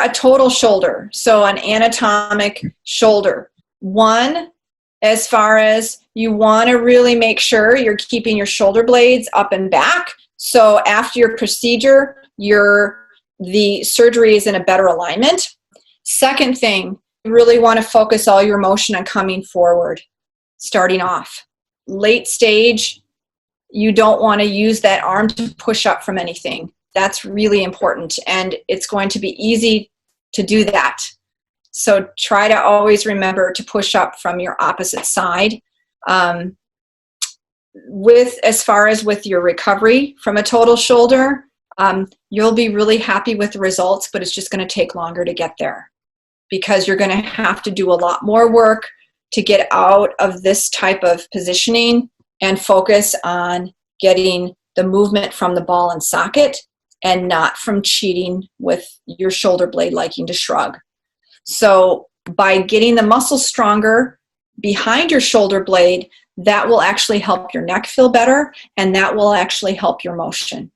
a total shoulder, so an anatomic shoulder, one, as far as you want to really make sure you're keeping your shoulder blades up and back. So after your procedure, the surgery is in a better alignment. Second thing, you really want to focus all your motion on coming forward, starting off. Late stage, you don't want to use that arm to push up from anything. That's really important, and it's going to be easy to do that. So try to always remember to push up from your opposite side. As far as with your recovery from a total shoulder, you'll be really happy with the results, but it's just going to take longer to get there because you're going to have to do a lot more work to get out of this type of positioning and focus on getting the movement from the ball and socket and not from cheating with your shoulder blade liking to shrug. So by getting the muscle stronger behind your shoulder blade, that will actually help your neck feel better, and that will actually help your motion.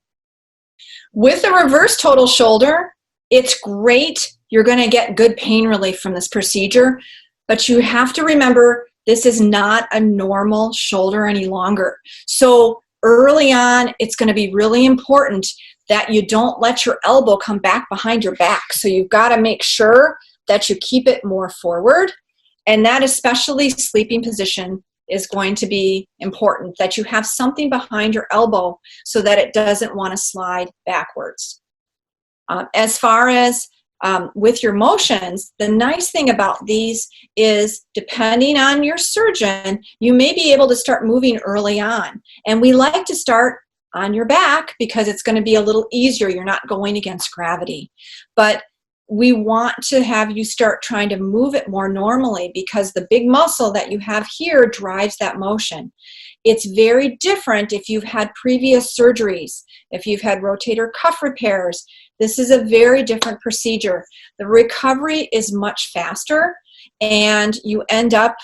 With a reverse total shoulder, it's great. You're going to get good pain relief from this procedure, but you have to remember this is not a normal shoulder any longer. So early on, it's going to be really important that you don't let your elbow come back behind your back. So you've got to make sure that you keep it more forward, and that especially sleeping position is going to be important, that you have something behind your elbow so that it doesn't want to slide backwards. As far as with your motions, the nice thing about these is depending on your surgeon, you may be able to start moving early on. And we like to start on your back because it's going to be a little easier. You're not going against gravity. But we want to have you start trying to move it more normally because the big muscle that you have here drives that motion. It's very different if you've had previous surgeries, if you've had rotator cuff repairs. This is a very different procedure. The recovery is much faster, and you end up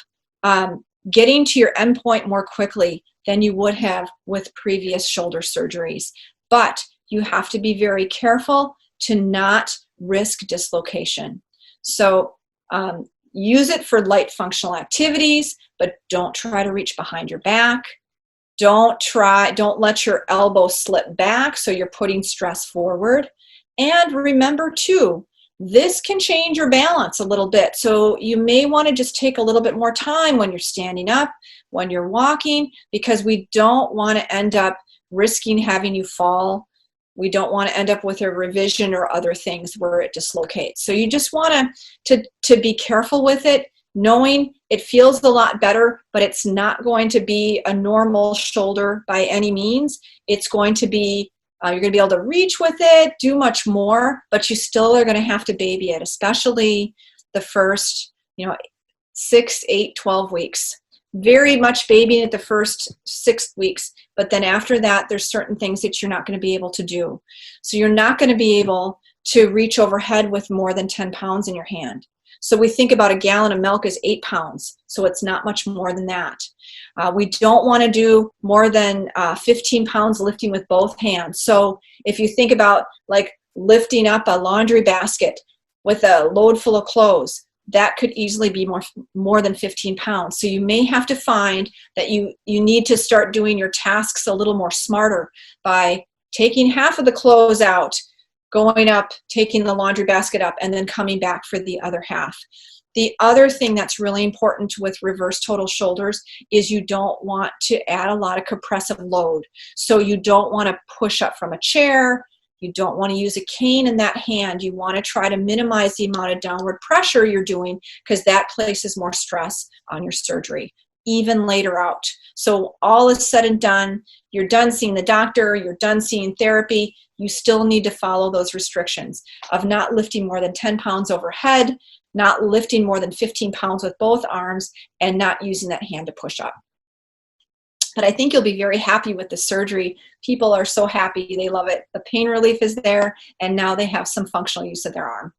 getting to your endpoint more quickly than you would have with previous shoulder surgeries. But you have to be very careful to not risk dislocation. So use it for light functional activities, but don't try to reach behind your back. Don't let your elbow slip back so you're putting stress forward. And remember too, this can change your balance a little bit. So you may want to just take a little bit more time when you're standing up, when you're walking, because we don't want to end up risking having you fall. We don't want to end up with a revision or other things where it dislocates. So you just want to be careful with it, knowing it feels a lot better, but it's not going to be a normal shoulder by any means. It's going to be, you're going to be able to reach with it, do much more, but you still are going to have to baby it, especially the first, 6, 8, 12 weeks. Very much babying it the first 6 weeks, but then after that, there's certain things that you're not going to be able to do. So you're not going to be able to reach overhead with more than 10 pounds in your hand. So we think about a gallon of milk is 8 pounds, so it's not much more than that. We don't want to do more than 15 pounds lifting with both hands. So if you think about like lifting up a laundry basket with a load full of clothes, that could easily be more than 15 pounds. So you may have to find that you need to start doing your tasks a little more smarter by taking half of the clothes out, going up, taking the laundry basket up, and then coming back for the other half. The other thing that's really important with reverse total shoulders is you don't want to add a lot of compressive load. So you don't want to push up from a chair. You don't want to use a cane in that hand. You want to try to minimize the amount of downward pressure you're doing because that places more stress on your surgery, even later out. So all is said and done. You're done seeing the doctor. You're done seeing therapy. You still need to follow those restrictions of not lifting more than 10 pounds overhead, not lifting more than 15 pounds with both arms, and not using that hand to push up. But I think you'll be very happy with the surgery. People are so happy. They love it. The pain relief is there, and now they have some functional use of their arm.